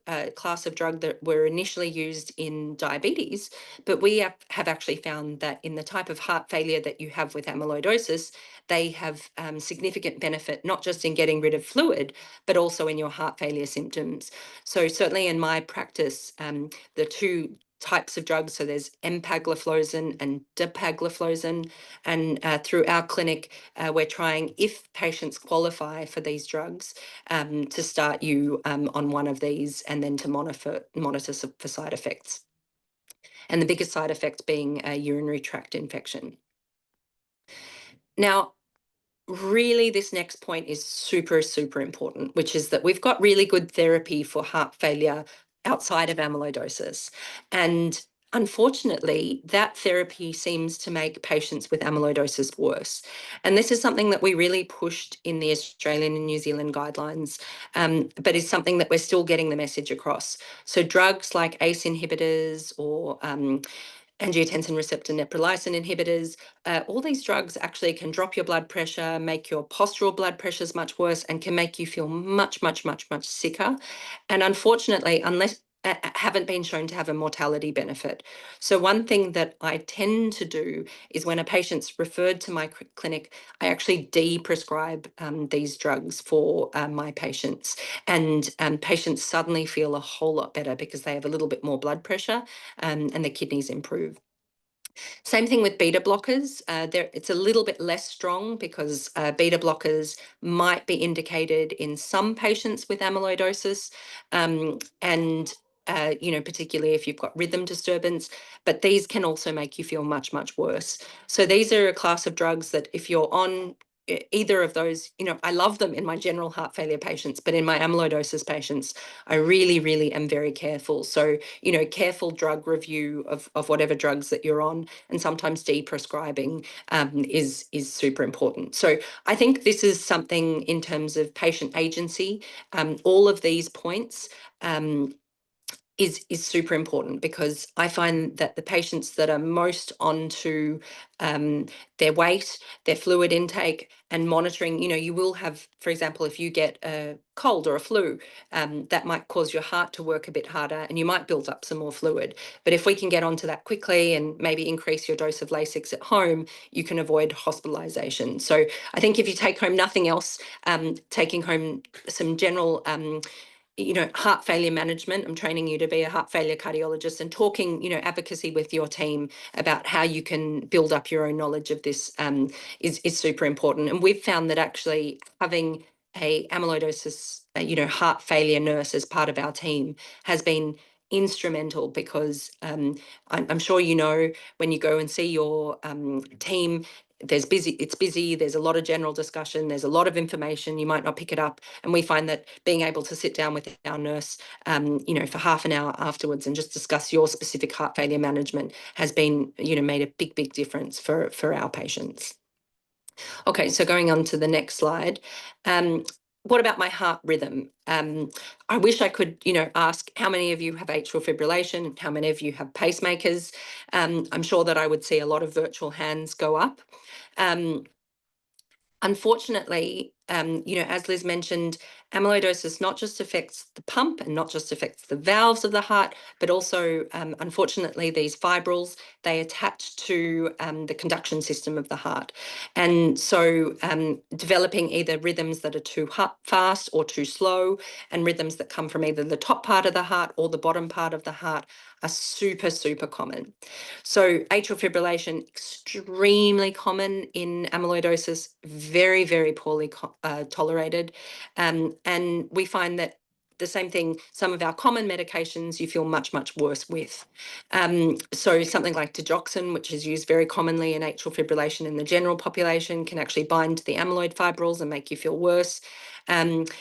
a class of drug that were initially used in diabetes, but we have actually found that in the type of heart failure that you have with amyloidosis, they have significant benefit, not just in getting rid of fluid, but also in your heart failure symptoms. So certainly in my practice, the two types of drugs, so there's empagliflozin and dapagliflozin, and through our clinic, we're trying, if patients qualify for these drugs, to start you on one of these, and then to monitor for side effects. And the biggest side effect being a urinary tract infection. Now, really this next point is super, super important, which is that we've got really good therapy for heart failure outside of amyloidosis. And unfortunately, that therapy seems to make patients with amyloidosis worse. And this is something that we really pushed in the Australian and New Zealand guidelines, but is something that we're still getting the message across. So drugs like ACE inhibitors or angiotensin receptor neprilysin inhibitors, all these drugs actually can drop your blood pressure, make your postural blood pressures much worse, and can make you feel much, much, much, much sicker. And unfortunately, unless haven't been shown to have a mortality benefit. So one thing that I tend to do is when a patient's referred to my clinic, I actually de-prescribe these drugs for my patients. And patients suddenly feel a whole lot better because they have a little bit more blood pressure and the kidneys improve. Same thing with beta blockers. It's a little bit less strong because beta blockers might be indicated in some patients with amyloidosis, and particularly if you've got rhythm disturbance, but these can also make you feel much, much worse. So these are a class of drugs that if you're on either of those, I love them in my general heart failure patients, but in my amyloidosis patients, I really, really am very careful. So, careful drug review of whatever drugs that you're on, and sometimes de-prescribing is super important. So I think this is something in terms of patient agency. All of these points is super important, because I find that the patients that are most onto their weight, their fluid intake, and monitoring, you will have, for example, if you get a cold or a flu, that might cause your heart to work a bit harder and you might build up some more fluid. But if we can get onto that quickly and maybe increase your dose of Lasix at home, you can avoid hospitalization. So I think if you take home nothing else, taking home some general heart failure management. I'm training you to be a heart failure cardiologist, and talking, advocacy with your team about how you can build up your own knowledge of this is super important. And we've found that actually having a amyloidosis, heart failure nurse as part of our team has been instrumental, because I'm sure when you go and see your team, it's busy, there's a lot of general discussion, there's a lot of information, you might not pick it up. And we find that being able to sit down with our nurse, for half an hour afterwards and just discuss your specific heart failure management has been, made a big, big difference for our patients. Okay, so going on to the next slide. What about my heart rhythm? I wish I could, ask how many of you have atrial fibrillation and how many of you have pacemakers. I'm sure that I would see a lot of virtual hands go up. Unfortunately, as Liz mentioned, amyloidosis not just affects the pump and not just affects the valves of the heart, but also, unfortunately, these fibrils, they attach to the conduction system of the heart. And so developing either rhythms that are too fast or too slow, and rhythms that come from either the top part of the heart or the bottom part of the heart, are super, super common. So atrial fibrillation, extremely common in amyloidosis, very, very poorly tolerated. And we find that the same thing, some of our common medications you feel much, much worse with. So something like digoxin, which is used very commonly in atrial fibrillation in the general population, can actually bind to the amyloid fibrils and make you feel worse. And,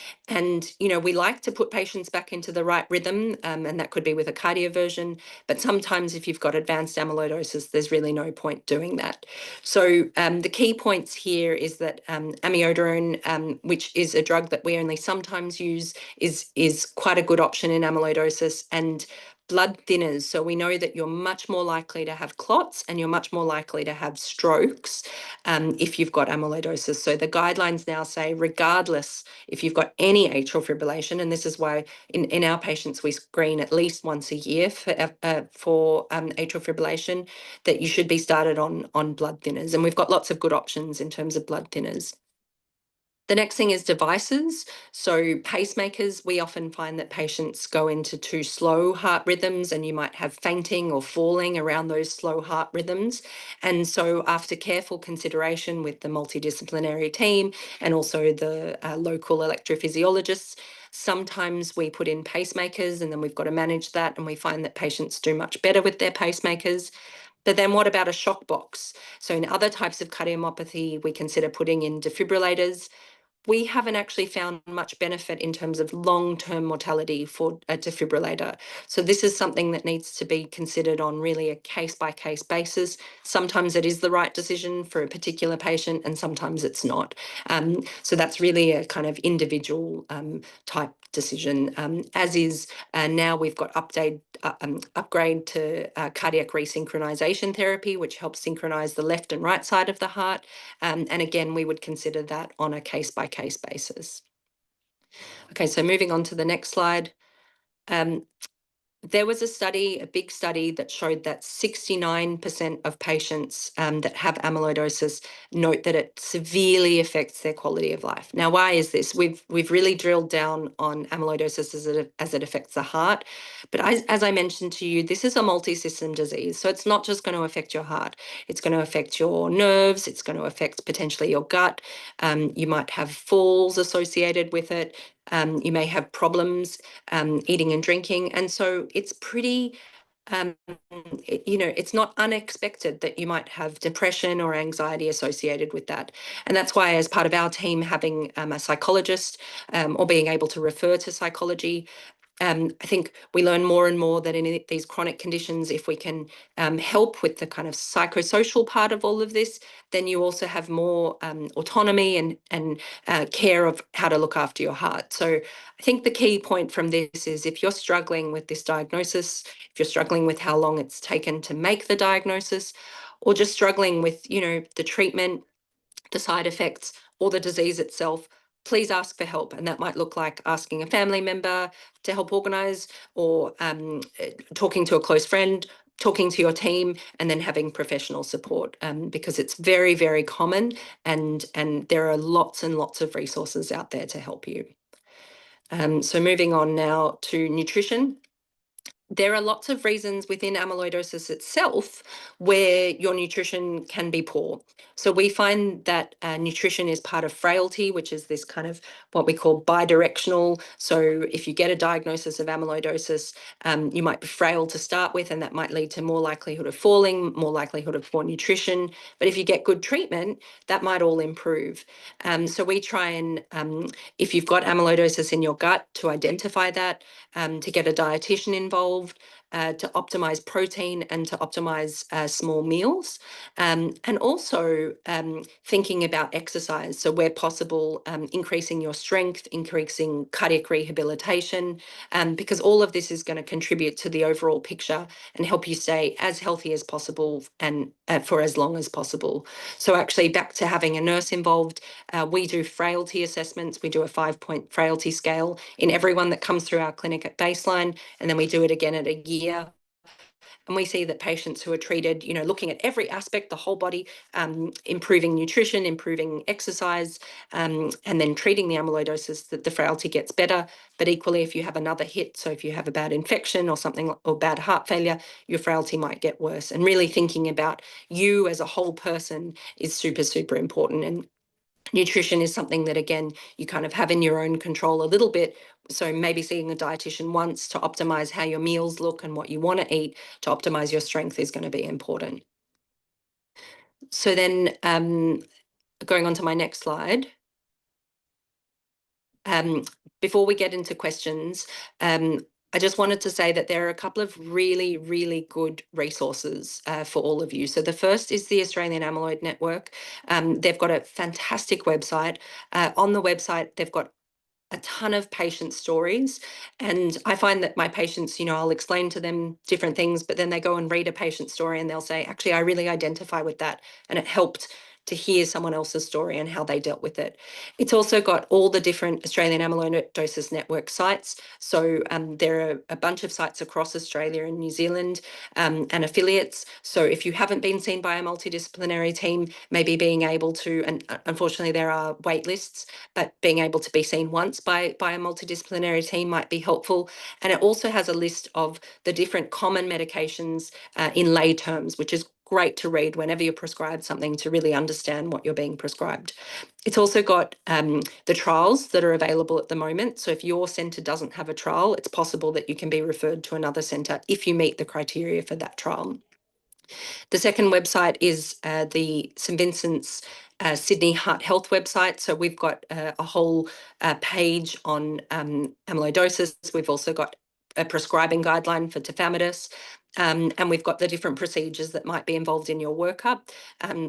we like to put patients back into the right rhythm, and that could be with a cardioversion. But sometimes if you've got advanced amyloidosis, there's really no point doing that. So the key points here is that amiodarone, which is a drug that we only sometimes use, is quite a good option in amyloidosis. And blood thinners. So we know that you're much more likely to have clots and you're much more likely to have strokes if you've got amyloidosis. So the guidelines now say, regardless if you've got any atrial fibrillation, and this is why in our patients we screen at least once a year for atrial fibrillation, that you should be started on blood thinners. And we've got lots of good options in terms of blood thinners. The next thing is devices. So pacemakers, we often find that patients go into too slow heart rhythms, and you might have fainting or falling around those slow heart rhythms. And so after careful consideration with the multidisciplinary team and also the local electrophysiologists, sometimes we put in pacemakers, and then we've got to manage that. And we find that patients do much better with their pacemakers. But then what about a shock box? So in other types of cardiomyopathy, we consider putting in defibrillators. We haven't actually found much benefit in terms of long-term mortality for a defibrillator. So this is something that needs to be considered on really a case-by-case basis. Sometimes it is the right decision for a particular patient and sometimes it's not. So that's really a kind of individual type decision, as is now we've got upgrade to cardiac resynchronization therapy, which helps synchronize the left and right side of the heart. And again, we would consider that on a case-by-case basis. Okay, so moving on to the next slide. There was a study, a big study, that showed that 69% of patients that have amyloidosis note that it severely affects their quality of life. Now, why is this? We've really drilled down on amyloidosis as it affects the heart. But as I mentioned to you, this is a multi-system disease. So it's not just going to affect your heart. It's going to affect your nerves. It's going to affect potentially your gut. You might have falls associated with it. You may have problems eating and drinking. And so it's pretty, it's not unexpected that you might have depression or anxiety associated with that. And that's why, as part of our team, having a psychologist or being able to refer to psychology, I think we learn more and more that in these chronic conditions, if we can help with the kind of psychosocial part of all of this, then you also have more autonomy and care of how to look after your heart. So I think the key point from this is, if you're struggling with this diagnosis, if you're struggling with how long it's taken to make the diagnosis, or just struggling with, the treatment, the side effects, or the disease itself, please ask for help. And that might look like asking a family member to help organise, or talking to a close friend, talking to your team, and then having professional support, because it's very, very common, and there are lots and lots of resources out there to help you. So moving on now to nutrition. There are lots of reasons within amyloidosis itself where your nutrition can be poor. So we find that nutrition is part of frailty, which is this kind of what we call bidirectional. So if you get a diagnosis of amyloidosis, you might be frail to start with, and that might lead to more likelihood of falling, more likelihood of poor nutrition. But if you get good treatment, that might all improve. So we try and, if you've got amyloidosis in your gut, to identify that, to get a dietitian involved, to optimize protein and to optimize small meals, and also thinking about exercise. So where possible, increasing your strength, increasing cardiac rehabilitation, because all of this is going to contribute to the overall picture and help you stay as healthy as possible and for as long as possible. So actually, back to having a nurse involved, we do frailty assessments. We do a 5-point frailty scale in everyone that comes through our clinic at baseline, and then we do it again at a year. And we see that patients who are treated, looking at every aspect, the whole body, improving nutrition, improving exercise, and then treating the amyloidosis, that the frailty gets better. But equally, if you have another hit, so if you have a bad infection or something, or bad heart failure, your frailty might get worse. And really thinking about you as a whole person is super, super important. And nutrition is something that, again, you kind of have in your own control a little bit. So maybe seeing a dietitian once to optimize how your meals look and what you want to eat to optimize your strength is going to be important. So then going on to my next slide. Before we get into questions, I just wanted to say that there are a couple of really, really good resources for all of you. So the first is the Australian Amyloid Network. They've got a fantastic website. On the website, they've got a ton of patient stories. And I find that my patients, I'll explain to them different things, but then they go and read a patient story and they'll say, actually, I really identify with that. And it helped to hear someone else's story and how they dealt with it. It's also got all the different Australian Amyloidosis Network sites. So there are a bunch of sites across Australia and New Zealand, and affiliates. So if you haven't been seen by a multidisciplinary team, maybe being able to, and unfortunately there are wait lists, but being able to be seen once by a multidisciplinary team might be helpful. And it also has a list of the different common medications in lay terms, which is great to read whenever you're prescribed something, to really understand what you're being prescribed. It's also got the trials that are available at the moment. So if your centre doesn't have a trial, it's possible that you can be referred to another centre if you meet the criteria for that trial. The second website is the St Vincent's Sydney Heart Health website. So we've got a whole page on amyloidosis. We've also got a prescribing guideline for tafamidis. And we've got the different procedures that might be involved in your workup.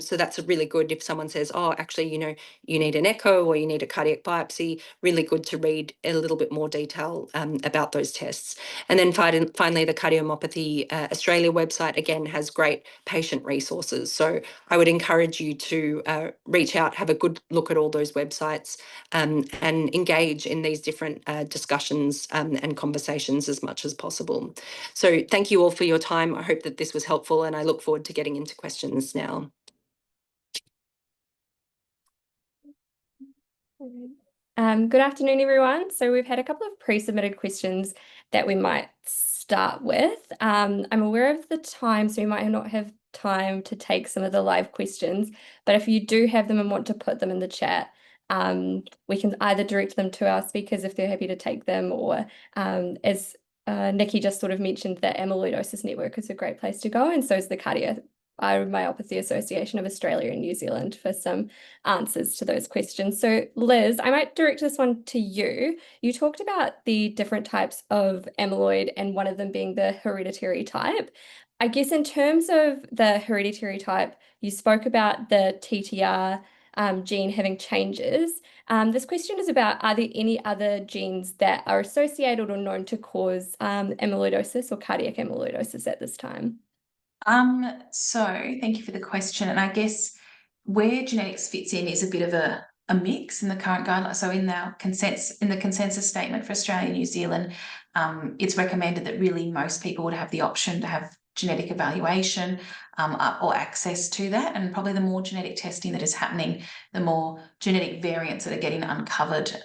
So that's really good if someone says, oh, actually, you need an echo or you need a cardiac biopsy, really good to read a little bit more detail about those tests. And then finally, the Cardiomyopathy Australia website, again, has great patient resources. So I would encourage you to reach out, have a good look at all those websites and engage in these different discussions and conversations as much as possible. So thank you all for your time. I hope that this was helpful and I look forward to getting into questions now. Good afternoon, everyone. So we've had a couple of pre-submitted questions that we might start with. I'm aware of the time, so we might not have time to take some of the live questions, but if you do have them and want to put them in the chat, we can either direct them to our speakers if they're happy to take them, or as Nikki just sort of mentioned, the Amyloidosis Network is a great place to go, and so is the Cardiac Amyopathy Association of Australia and New Zealand for some answers to those questions. So Liz, I might direct this one to you. You talked about the different types of amyloid and one of them being the hereditary type. I guess in terms of the hereditary type, you spoke about the TTR gene having changes. This question is about, are there any other genes that are associated or known to cause amyloidosis or cardiac amyloidosis at this time? So thank you for the question. And I guess where genetics fits in is a bit of a mix in the current guidelines. So in the consensus statement for Australia and New Zealand, it's recommended that really most people would have the option to have genetic evaluation or access to that. And probably the more genetic testing that is happening, the more genetic variants that are getting uncovered.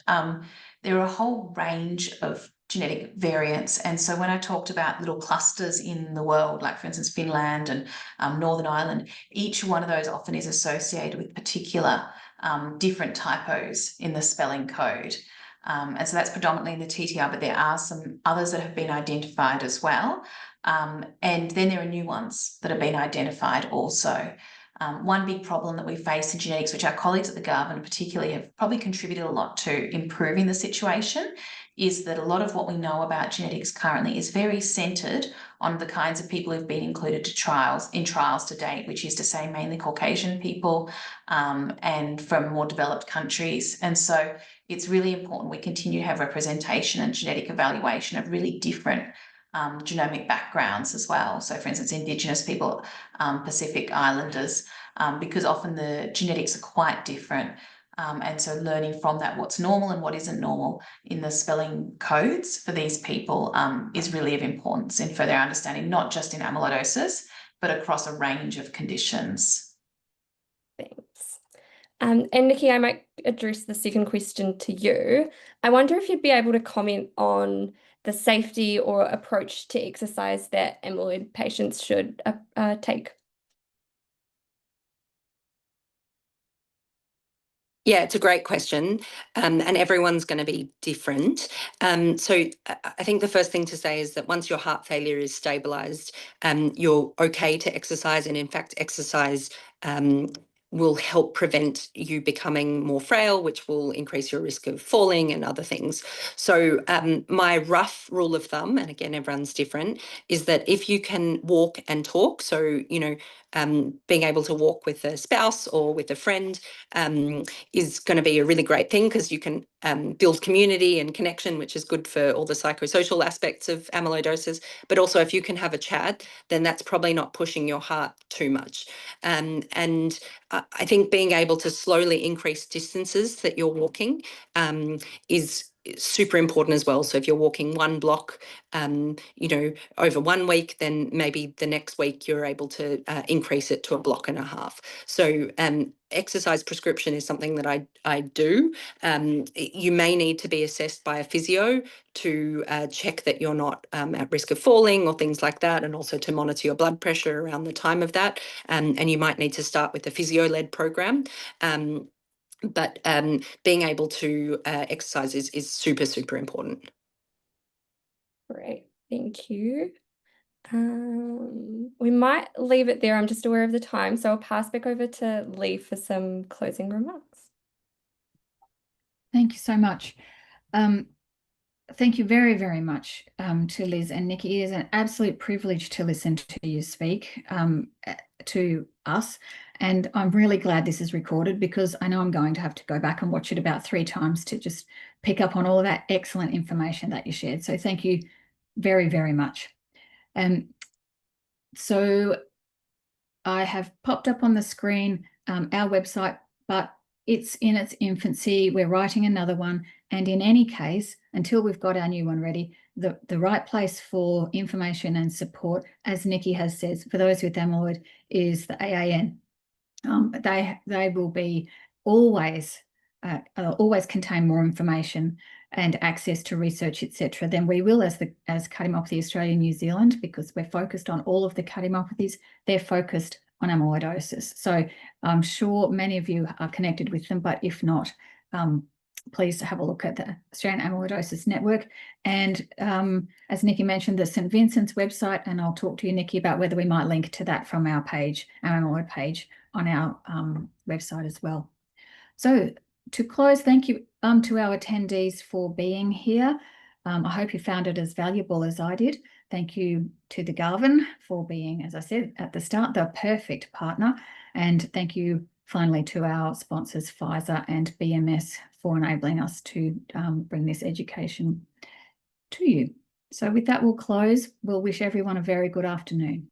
There are a whole range of genetic variants. And so when I talked about little clusters in the world, like for instance, Finland and Northern Ireland, each one of those often is associated with particular different typos in the spelling code. And so that's predominantly in the TTR, but there are some others that have been identified as well. And then there are new ones that have been identified also. One big problem that we face in genetics, which our colleagues at the Garvin particularly have probably contributed a lot to improving the situation, is that a lot of what we know about genetics currently is very centred on the kinds of people who've been included to trials to date, which is to say mainly Caucasian people and from more developed countries. And so it's really important we continue to have representation and genetic evaluation of really different genomic backgrounds as well. So for instance, Indigenous people, Pacific Islanders, because often the genetics are quite different. And so learning from that what's normal and what isn't normal in the spelling codes for these people is really of importance in further understanding, not just in amyloidosis, but across a range of conditions. Thanks. And Nikki, I might address the second question to you. I wonder if you'd be able to comment on the safety or approach to exercise that amyloid patients should take. Yeah, it's a great question, and everyone's going to be different. So I think the first thing to say is that once your heart failure is stabilised, you're okay to exercise, and in fact, exercise will help prevent you becoming more frail, which will increase your risk of falling and other things. So my rough rule of thumb, and again, everyone's different, is that if you can walk and talk, so, being able to walk with a spouse or with a friend is going to be a really great thing, because you can build community and connection, which is good for all the psychosocial aspects of amyloidosis. But also if you can have a chat, then that's probably not pushing your heart too much. And I think being able to slowly increase distances that you're walking is super important as well. So if you're walking one block, over 1 week, then maybe the next week you're able to increase it to a block and a half. So exercise prescription is something that I do. You may need to be assessed by a physio to check that you're not at risk of falling or things like that, and also to monitor your blood pressure around the time of that. And you might need to start with a physio-led program. But being able to exercise is super, super important. Great, thank you. We might leave it there. I'm just aware of the time, so I'll pass back over to Lee for some closing remarks. Thank you so much. Thank you very, very much to Liz and Nikki. It is an absolute privilege to listen to you speak to us. And I'm really glad this is recorded, because I know I'm going to have to go back and watch it about 3 times to just pick up on all of that excellent information that you shared. So thank you very, very much. So I have popped up on the screen our website, but it's in its infancy. We're writing another one. And in any case, until we've got our new one ready, the right place for information and support, as Nikki has said, for those with amyloid, is the AAN. They will be always contain more information and access to research, etc., than we will as Cardiomyopathy Australia New Zealand, because we're focused on all of the cardiomyopathies. They're focused on amyloidosis. So I'm sure many of you are connected with them, but if not, please have a look at the Australian Amyloidosis Network. And as Nikki mentioned, the St Vincent's website, and I'll talk to you, Nikki, about whether we might link to that from our page, our amyloid page on our website as well. So to close, thank you to our attendees for being here. I hope you found it as valuable as I did. Thank you to the Garvin for being, as I said at the start, the perfect partner. And thank you finally to our sponsors, Pfizer and BMS, for enabling us to bring this education to you. So with that, we'll close. We'll wish everyone a very good afternoon.